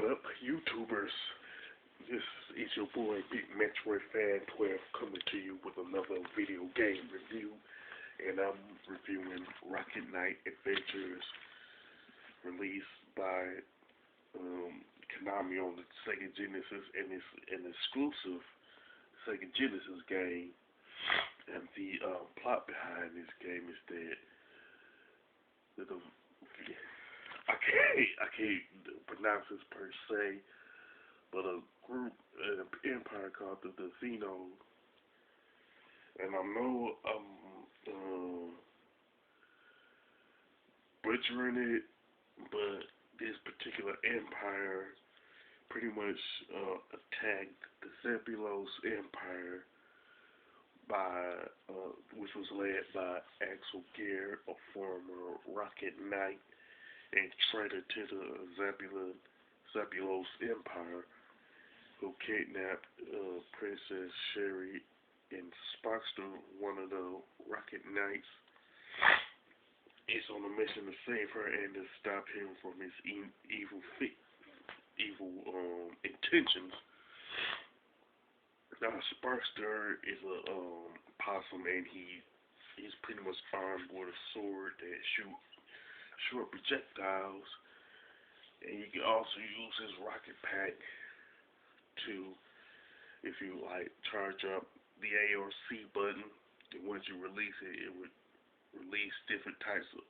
What up, YouTubers? This is your boy Big Metroid Fan 12 coming to you with another video game review, and I'm reviewing Rocket Knight Adventures, released by Konami on the Sega Genesis, and it's an exclusive Sega Genesis game. And the plot behind this game is that I can't pronounce this per se, but a group, an empire called the Xenos, and I know I'm butchering it, but this particular empire pretty much attacked the Zebulon Empire by which was led by Axel Gear, a former Rocket Knight and traitor to the Zebulon Empire, who kidnapped Princess Sherry and Sparkster, one of the Rocket Knights. Is on a mission to save her and to stop him from his evil intentions. Now, Sparkster is a possum, and he's pretty much armed with a sword that shoots short projectiles, and you can also use his rocket pack to, if you like, charge up the A or C button, and once you release it, it would release different types of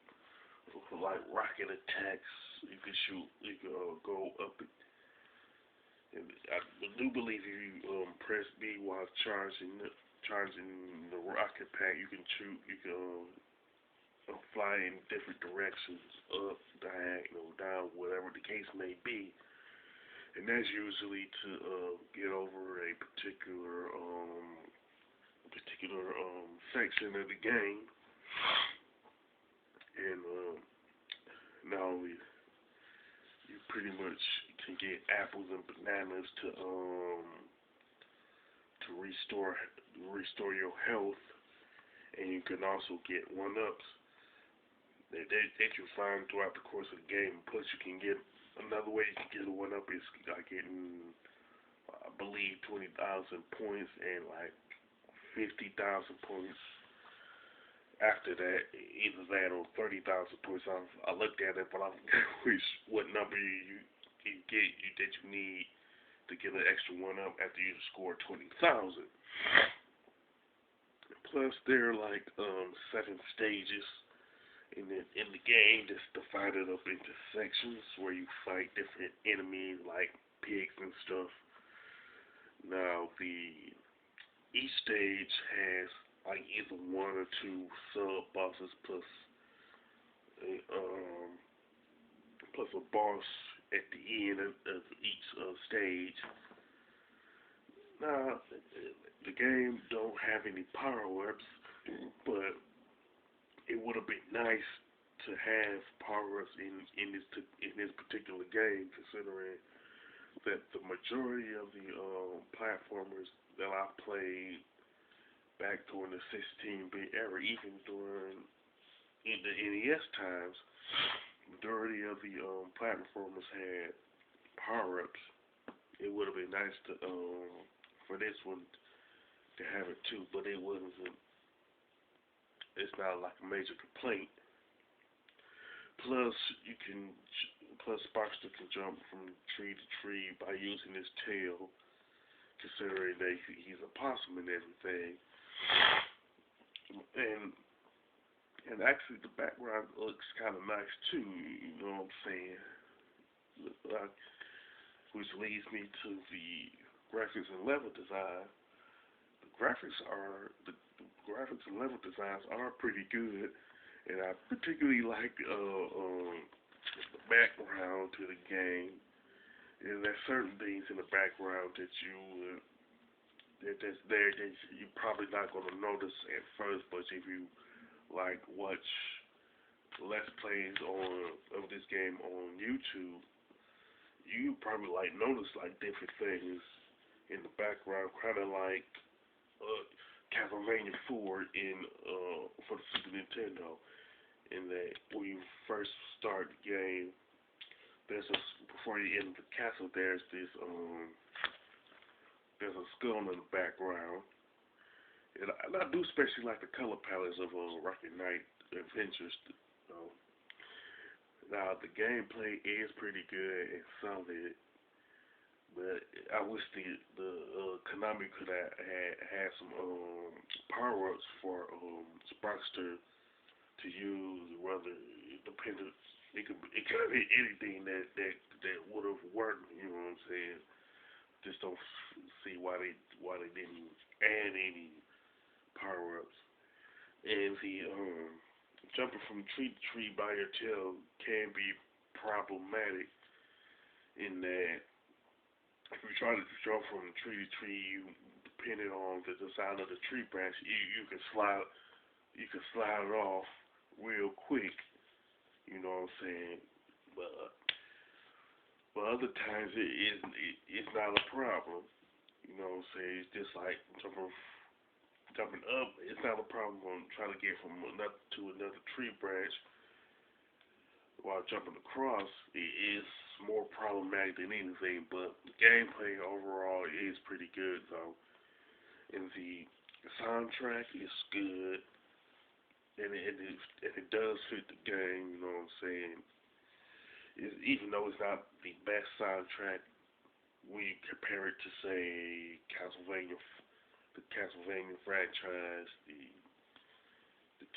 like rocket attacks. You can shoot, you can go up it. And I do believe if you press B while charging the rocket pack, you can shoot, you can fly in different directions, up, diagonal, down, whatever the case may be. And that's usually to get over a particular section of the game. And not only you pretty much can get apples and bananas to restore your health, and you can also get 1-ups that you find throughout the course of the game. Plus, you can get another way you can get a 1-up is like getting, I believe, 20,000 points and like 50,000 points. After that, either that or 30,000 points. I looked at it, but I forgot what number you get that you need to get an extra 1-up after you score 20,000. Plus, there are like 7 stages in the game that's divided up into sections where you fight different enemies like pigs and stuff. Now, each stage has like either 1 or 2 sub bosses plus a boss at the end of each stage. Now, the game don't have any power-ups, but it would have been nice to have power-ups in this particular game, considering that the majority of the platformers that I played back during the 16-bit era, even during the NES times, majority of the platformers had power-ups. It would have been nice to for this one to have it too, but it wasn't. It's not like a major complaint. Plus, Sparkster can jump from tree to tree by using his tail, considering that he's a possum and everything. And actually, the background looks kind of nice too. You know what I'm saying? Which leads me to the graphics and level design. The graphics and level designs are pretty good, and I particularly like the background to the game. And there's certain things in the background that that's there that you're probably not going to notice at first, but if you like watch let's plays of this game on YouTube, you probably like notice like different things in the background, kind of like Castlevania 4 for the Super Nintendo, in that when you first start the game, there's a before you enter the castle. There's a skull in the background, and I do especially like the color palettes of Rocket Knight Adventures. Uh, Now the gameplay is pretty good and solid, but I wish the Konami could have had some power ups for Sparkster to use. Whether dependent, it could be anything that would have worked. You know what I'm saying? Just don't see why they didn't add any power ups. And the jumping from tree to tree by your tail can be problematic in that if you try to jump from tree to tree, depending on the design of the tree branch, you can slide it off real quick. You know what I'm saying? But other times it's not a problem. You know what I'm saying? It's just like jumping up. It's not a problem on trying to get from another to another tree branch while jumping across. It is more problematic than anything. But the gameplay overall is pretty good though, and the soundtrack is good, and it does fit the game. You know what I'm saying? Even though it's not the best soundtrack when you compare it to say the Castlevania franchise, the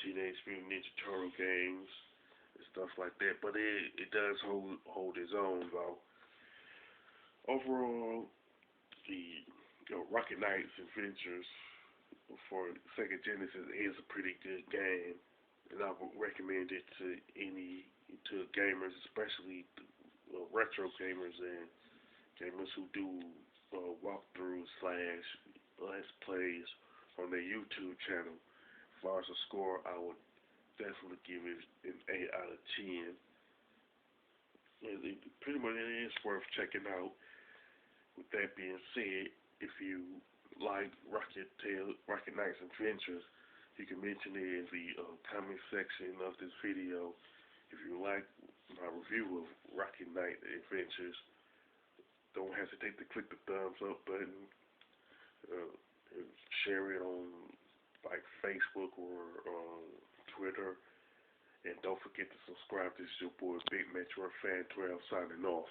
Teenage Mutant Ninja Turtle games, and stuff like that. But it does hold its own though. Overall, the Rocket Knight's Adventures for Sega Genesis is a pretty good game, and I would recommend it to gamers, especially retro gamers and gamers who do walkthroughs slash let's plays on their YouTube channel. As far as a score, I would definitely give it an 8 out of 10. Pretty much it is worth checking out. With that being said, if you like Rocket Knight's Adventures, you can mention it in the comment section of this video. If you like my review of Rocket Knight Adventures, don't hesitate to click the thumbs up button, and share it on like Facebook or Twitter, and don't forget to subscribe. This is your boy Big Metro Fan 12 signing off.